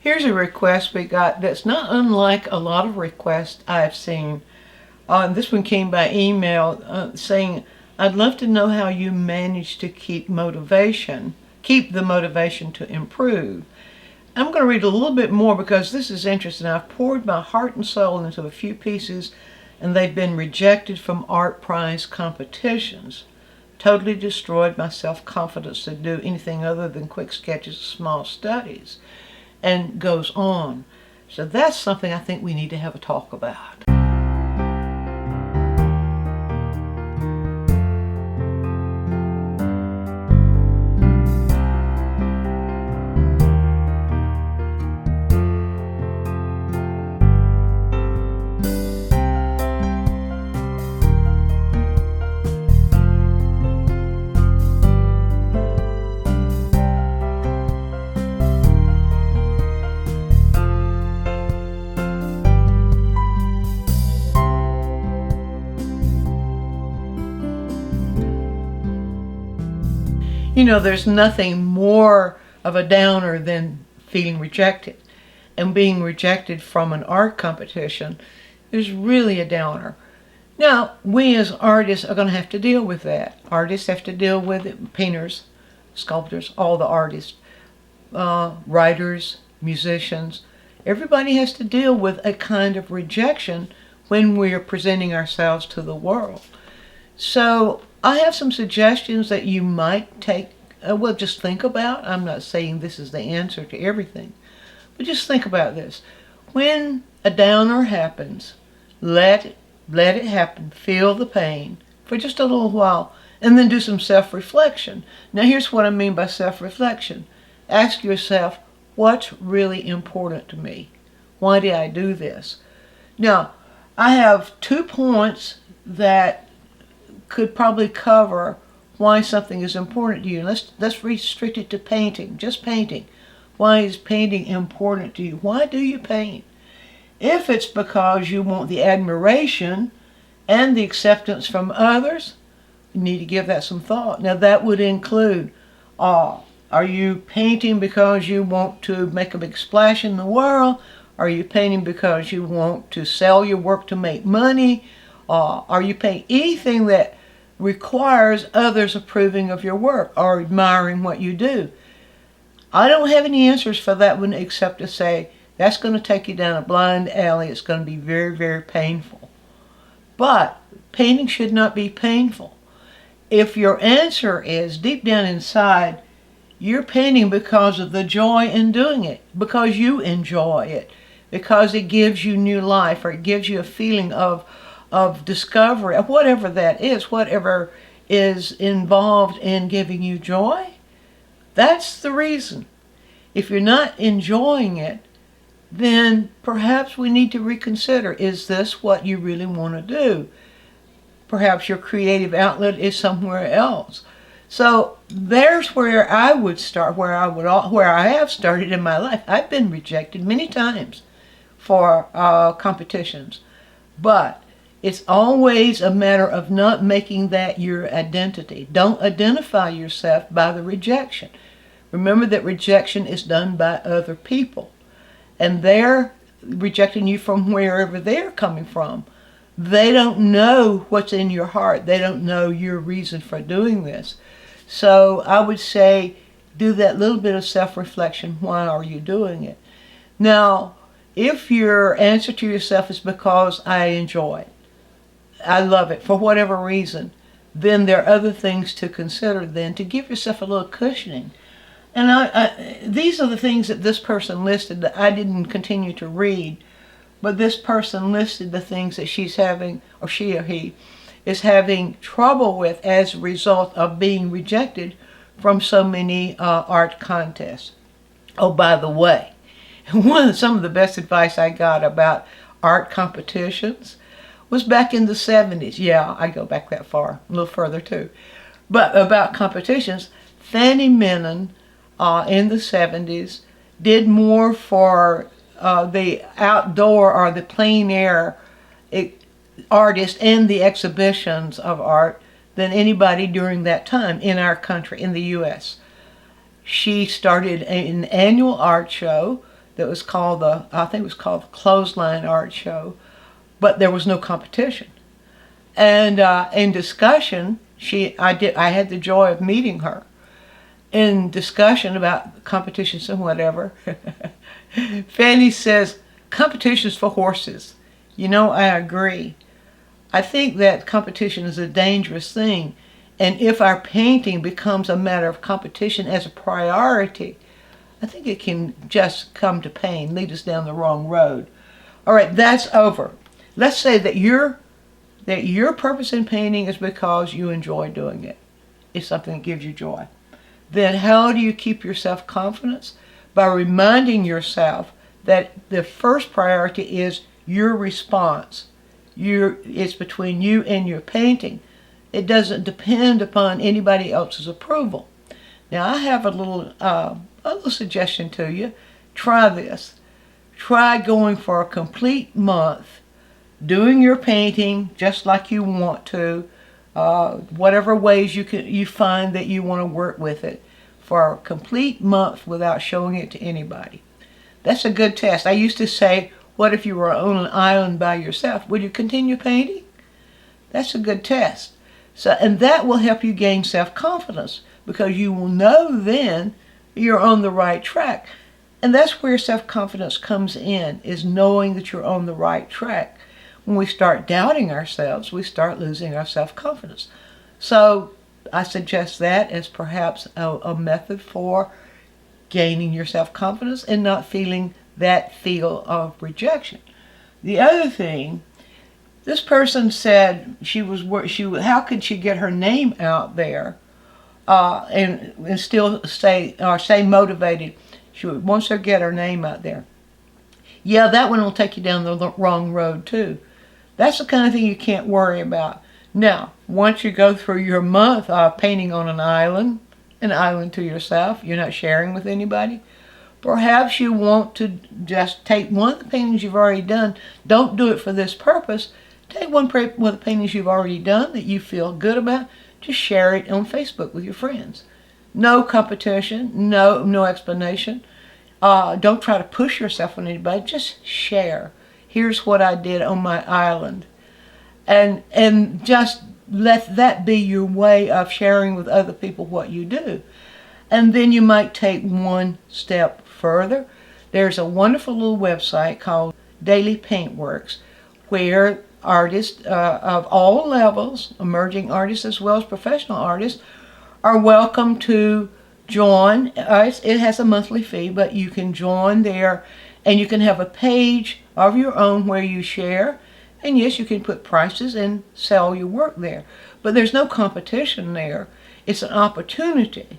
Here's a request we got that's not unlike a lot of requests I've seen. This one came by email saying, I'd love to know how you manage to keep the motivation to improve. I'm going to read a little bit more because this is interesting. I've poured my heart and soul into a few pieces and they've been rejected from art prize competitions. Totally destroyed my self-confidence to do anything other than quick sketches of small studies. And goes on. So that's something I think we need to have a talk about. You know, there's nothing more of a downer than feeling rejected. And being rejected from an art competition is really a downer. Now, we as artists are going to have to deal with that. Artists have to deal with it. Painters, sculptors, all the artists, writers, musicians. Everybody has to deal with a kind of rejection when we are presenting ourselves to the world. So I have some suggestions that you might take, just think about. I'm not saying this is the answer to everything, but just think about this. When a downer happens, let it happen. Feel the pain for just a little while, and then do some self-reflection. Now here's what I mean by self-reflection. Ask yourself, what's really important to me? Why did I do this? Now, I have 2 points that could probably cover why something is important to you. Let's restrict it to painting, just painting. Why is painting important to you? Why do you paint? If it's because you want the admiration and the acceptance from others, you need to give that some thought. Now that would include, are you painting because you want to make a big splash in the world? Are you painting because you want to sell your work to make money? Are you painting anything that requires others approving of your work or admiring what you do? I don't have any answers for that one except to say that's going to take you down a blind alley. It's going to be very, very painful. But painting should not be painful. If your answer is deep down inside, you're painting because of the joy in doing it, because you enjoy it, because it gives you new life, or it gives you a feeling of discovery, of whatever that is, whatever is involved in giving you joy, that's the reason. If you're not enjoying it, then perhaps we need to reconsider, is this what you really want to do? Perhaps your creative outlet is somewhere else. So there's where I would start, where I have started in my life. I've been rejected many times for competitions, but it's always a matter of not making that your identity. Don't identify yourself by the rejection. Remember that rejection is done by other people, and they're rejecting you from wherever they're coming from. They don't know what's in your heart. They don't know your reason for doing this. So I would say do that little bit of self-reflection. Why are you doing it? Now, if your answer to yourself is because I enjoy it, I love it for whatever reason, then there are other things to consider then to give yourself a little cushioning. And these are the things that this person listed that I didn't continue to read, but this person listed the things that she's having, or she or he is having trouble with as a result of being rejected from so many art contests. Oh, by the way, some of the best advice I got about art competitions was back in the 70s. Yeah, I go back that far, a little further too. But about competitions, Fanny Menon in the 70s did more for the outdoor or the plein air artists and the exhibitions of art than anybody during that time in our country, in the U.S. She started an annual art show that was called I think it was called the Clothesline Art Show, but there was no competition. And in discussion, I had the joy of meeting her. In discussion about competitions and whatever, Fanny says, competition's for horses. You know, I agree. I think that competition is a dangerous thing. And if our painting becomes a matter of competition as a priority, I think it can just come to pain, lead us down the wrong road. All right, that's over. Let's say that your purpose in painting is because you enjoy doing it. It's something that gives you joy. Then how do you keep your self-confidence? By reminding yourself that the first priority is your response. It's between you and your painting. It doesn't depend upon anybody else's approval. Now I have a little suggestion to you. Try this. Try going for a complete month, doing your painting just like you want to, whatever ways you find that you want to work with it, for a complete month without showing it to anybody. That's a good test. I used to say, what if you were on an island by yourself? Would you continue painting? That's a good test. And that will help you gain self-confidence, because you will know then you're on the right track. And that's where self-confidence comes in, is knowing that you're on the right track. When we start doubting ourselves, we start losing our self-confidence. So I suggest that as perhaps a method for gaining your self-confidence and not feeling that feel of rejection. The other thing, this person said how could she get her name out there and still stay motivated? She wants to get her name out there. Yeah, that one will take you down the wrong road too. That's the kind of thing you can't worry about. Now, once you go through your month painting on an island to yourself, you're not sharing with anybody, perhaps you want to just take one of the paintings you've already done. Don't do it for this purpose. Take one of the paintings you've already done that you feel good about. Just share it on Facebook with your friends. No competition, no explanation. Don't try to push yourself on anybody. Just share. Here's what I did on my island. And just let that be your way of sharing with other people what you do. And then you might take one step further. There's a wonderful little website called Daily Paintworks, where artists of all levels, emerging artists as well as professional artists, are welcome to join. It has a monthly fee, but you can join there, and you can have a page of your own where you share. And yes, you can put prices and sell your work there. But there's no competition there. It's an opportunity.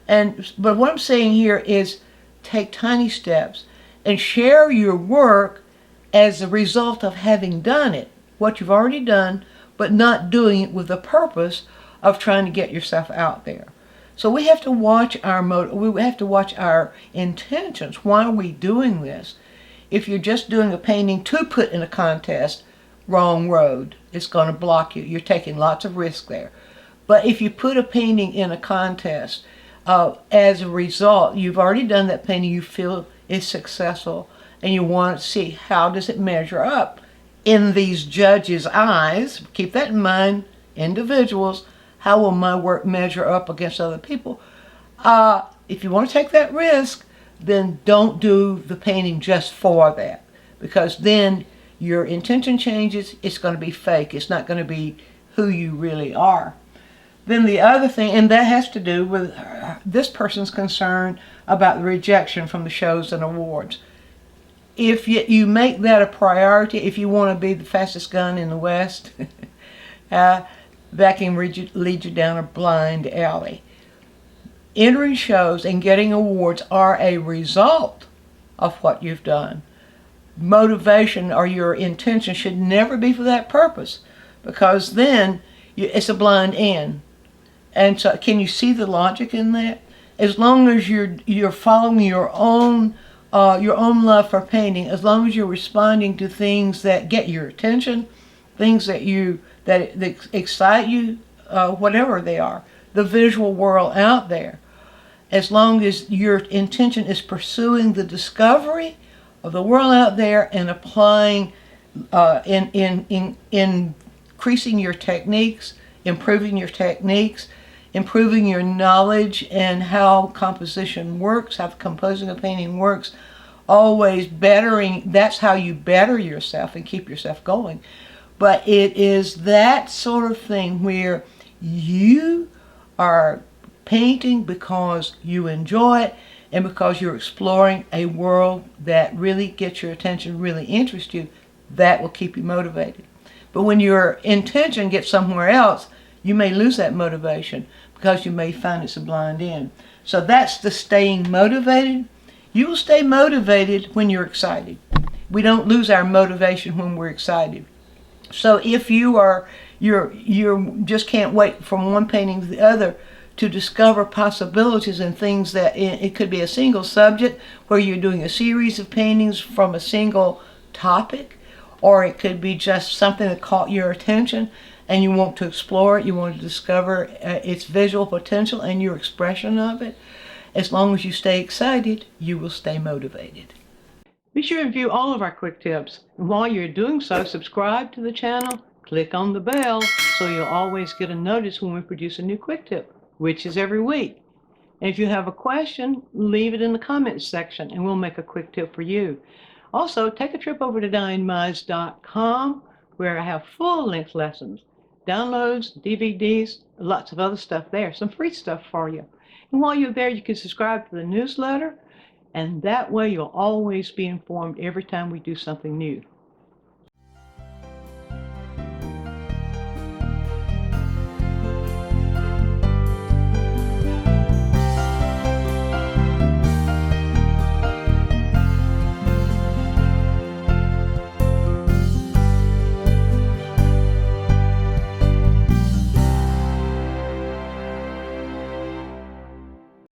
But what I'm saying here is take tiny steps and share your work as a result of having done it, what you've already done, but not doing it with the purpose of trying to get yourself out there. So we have to watch our intentions. Why are we doing this? If you're just doing a painting to put in a contest, wrong road. It's going to block you. You're taking lots of risk there. But if you put a painting in a contest, as a result, you've already done that painting, you feel is successful, and you want to see how does it measure up in these judges' eyes. Keep that in mind, individuals. How will my work measure up against other people? If you want to take that risk, then don't do the painting just for that, because then your intention changes. It's going to be fake. It's not going to be who you really are. Then the other thing, and that has to do with this person's concern about the rejection from the shows and awards. If you make that a priority, if you want to be the fastest gun in the West, that can lead you down a blind alley. Entering shows and getting awards are a result of what you've done. Motivation or your intention should never be for that purpose, because then it's a blind end. And so, can you see the logic in that? As long as you're following your own love for painting, as long as you're responding to things that get your attention, things that excite you, whatever they are, the visual world out there, as long as your intention is pursuing the discovery of the world out there and applying, in increasing your techniques, improving your techniques, improving your knowledge and how composition works, how composing a painting works, always bettering. That's how you better yourself and keep yourself going. But it is that sort of thing where you are painting because you enjoy it and because you're exploring a world that really gets your attention, really interests you. That will keep you motivated. But when your intention gets somewhere else, you may lose that motivation because you may find it's a blind end. So that's the staying motivated. You will stay motivated when you're excited. We don't lose our motivation when we're excited. So if you just can't wait from one painting to the other to discover possibilities and things, that it could be a single subject where you're doing a series of paintings from a single topic, or it could be just something that caught your attention and you want to explore it, you want to discover its visual potential and your expression of it. As long as you stay excited, you will stay motivated. Be sure and view all of our quick tips. And while you're doing so, subscribe to the channel, click on the bell so you'll always get a notice when we produce a new quick tip, which is every week. And if you have a question, leave it in the comments section and we'll make a quick tip for you. Also, take a trip over to DianeMize.com where I have full-length lessons, downloads, DVDs, lots of other stuff there, some free stuff for you. And while you're there, you can subscribe to the newsletter, and that way you'll always be informed every time we do something new.